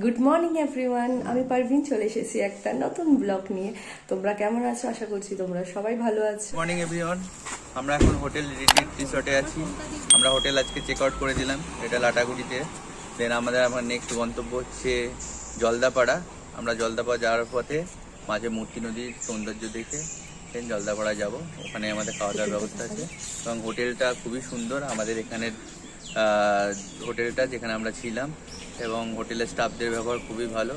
Good morning everyone, আমি পারভিন চলে এসেছি একটা নতুন ব্লগ নিয়ে। তোমরা কেমন আছো? আশা করছি তোমরা সবাই ভালো আছো। মর্নিং এভরিওয়ান, আমরা এখন হোটেল রিসর্টে আছি। আমরা হোটেল আজকে চেক আউট করে দিলাম, এটা লাটাগুড়িতে। দেন আমাদের আমার নেক্সট গন্তব্য হচ্ছে জলদাপাড়া। আমরা জলদাপাড়া যাওয়ার পথে মাঝে মূর্তি নদীর সৌন্দর্য দেখে দেন জলদাপাড়া যাব। ওখানে আমাদের খাওয়া দাওয়ার ব্যবস্থা আছে এবং হোটেলটা খুবই সুন্দর। আমাদের এখানের হোটেলটা যেখানে আমরা ছিলাম এবং হোটেলের স্টাফদের ব্যবহার খুবই ভালো।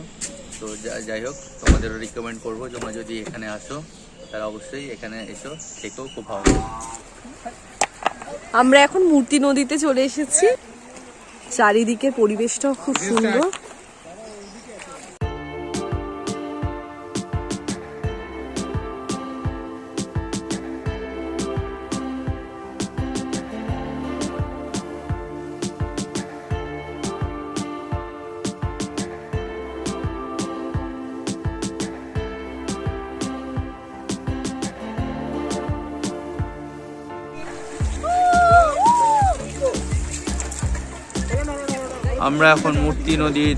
তো যাই হোক, তোমাদেরও রিকমেন্ড করবো তোমরা যদি এখানে আসো তারা অবশ্যই এখানে এসো, থেকেও খুব ভালো। আমরা এখন মূর্তি নদীতে চলে এসেছি। চারিদিকে পরিবেশটাও খুব সুন্দর। আমরা এখন মূর্তি নদীর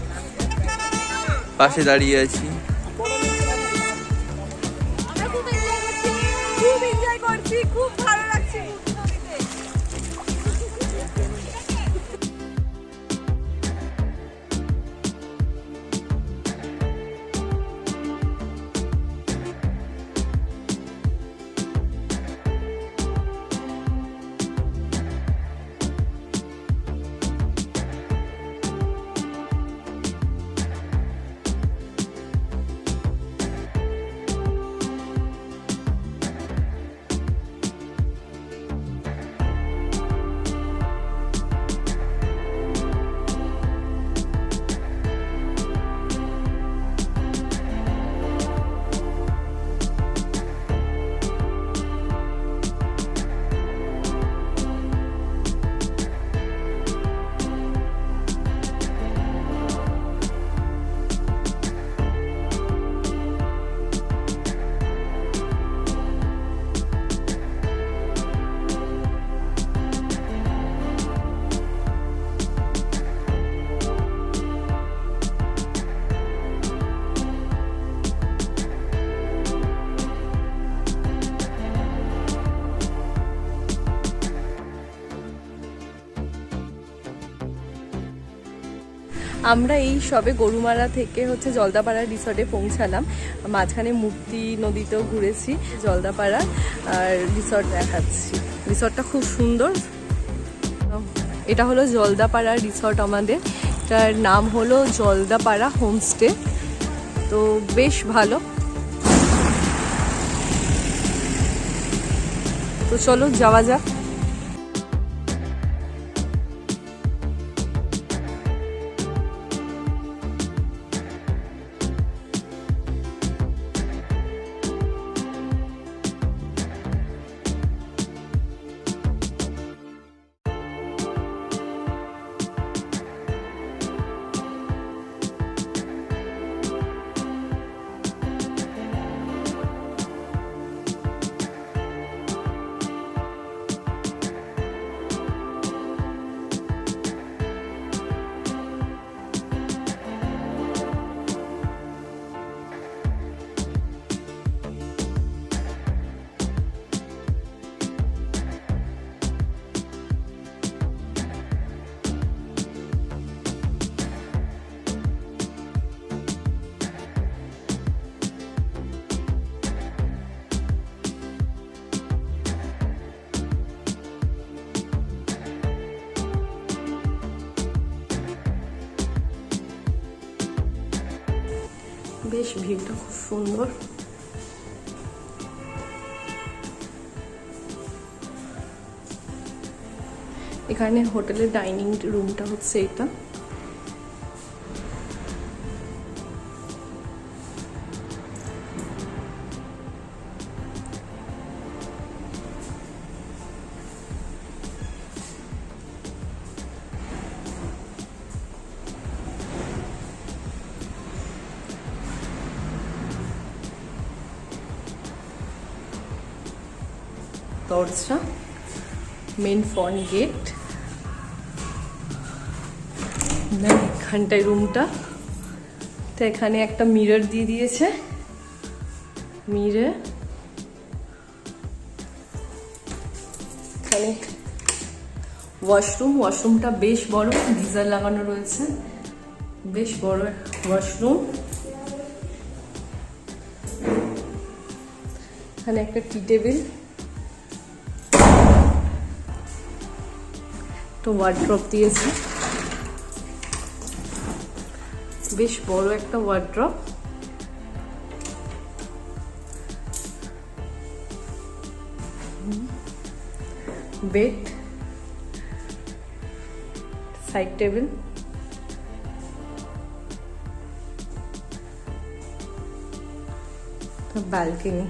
পাশে দাঁড়িয়ে আছি। খুব ভালো লাগছে। আমরা এই সবে গরুমারা থেকে জলদাপাড়া রিসর্টে পৌঁছালাম। মাঝখানে মূর্তি নদীতেও ঘুরেছি, জলদাপাড়া আর রিসর্ট দেখাচ্ছি। রিসর্টটা খুব সুন্দর। এটা হলো জলদাপাড়া রিসর্ট আমাদের। এটার নাম হলো জলদাপাড়া হোমস্টে। তো বেশ ভালো। তো চলো যাওয়া যাক। বেশ ভিউটা খুব সুন্দর। এখানে হোটেলের ডাইনিং রুমটা হচ্ছে এটা। দরজা, মেন ফ্রন্ট গেট, এখানটায় রুমটা। তো এখানে একটা মিরর দিয়ে দিয়েছে, মিরর। এখানে ওয়াশরুমটা বেশ বড়, গিজার লাগানো রয়েছে, বেশ বড় ওয়াশরুম। এখানে একটা টি টেবিল, তো ওয়ার্ড্রপ দিয়েছে, বেশ বড় একটা wardrobe. Bed, side table, balcony।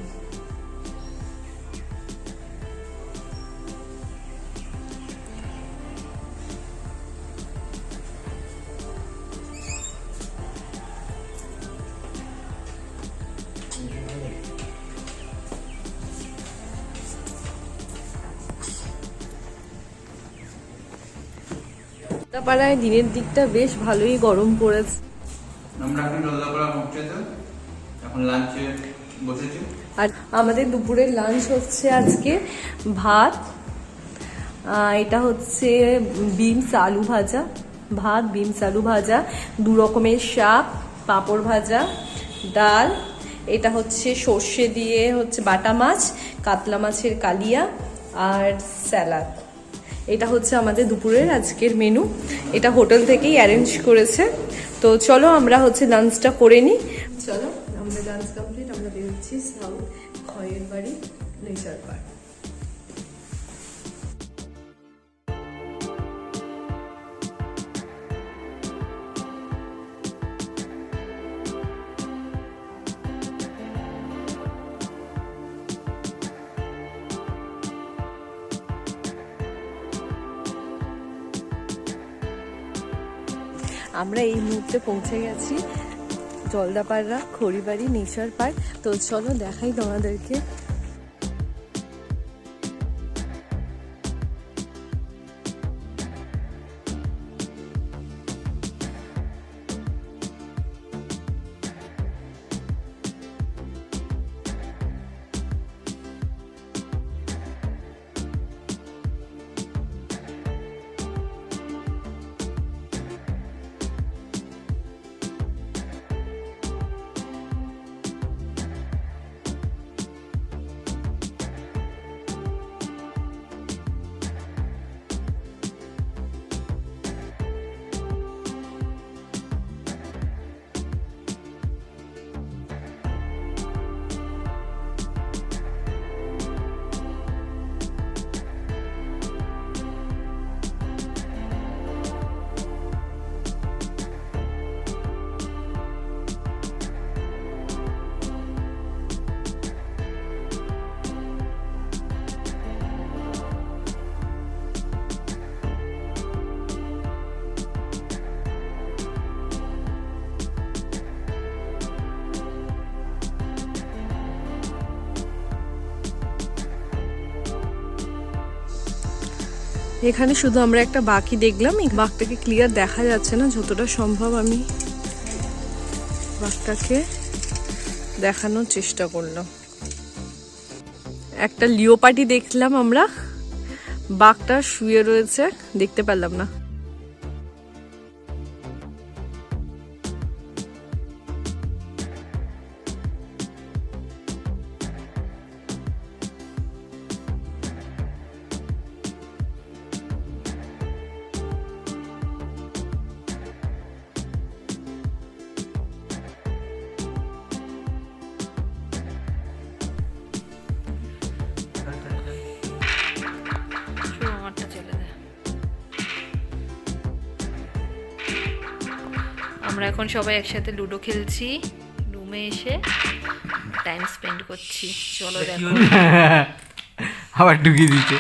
জলদাপাড়ায় দিনের দিকটা বেশ ভালোই গরম পড়েছে। আমরা এখন জলদাপাড়া হোটেলে এখন লাঞ্চে বসেছি। আর আমাদের দুপুরের লাঞ্চ হচ্ছে আজকে ভাত, এটা হচ্ছে বিনস আলু ভাজা, ভাত বিনস আলু ভাজা, 2 রকমের শাক, পাঁপড় ভাজা, ডাল, এটা হচ্ছে সর্ষে দিয়ে হচ্ছে বাটা মাছ, কাতলা মাছের কালিয়া আর স্যালাড। এটা হচ্ছে আমাদের দুপুরের আজকের মেনু, এটা হোটেল থেকেই অ্যারেঞ্জ করেছে। তো চলো আমরা হচ্ছে লাঞ্চটা করে নিই। চলো আমরা লাঞ্চ কমপ্লিট, আমরা বেরোচ্ছি সাউথ খয়েরবাড়ি নেচার পার্ক। আমরা এই মুহূর্তে পৌঁছে গেছি জলদাপাড়া খড়িবাড়ি নেচার পার্ক। তো চলো দেখাই তোমাদেরকে। এখানে শুধু আমরা একটা বাঘই দেখলাম, এই বাঘটাকে ক্লিয়ার দেখা যাচ্ছে না, যতটা সম্ভব আমি বাঘটাকে দেখানোর চেষ্টা করলাম। একটা লিওপার্ডি দেখলাম আমরা, বাঘটা শুয়ে রয়েছে, দেখতে পেলাম না। আমরা এখন সবাই একসাথে লুডো খেলছি, রুমে এসে টাইম স্পেন্ড করছি। চলো দেখো, আবার ঢুকিয়ে দিচ্ছে।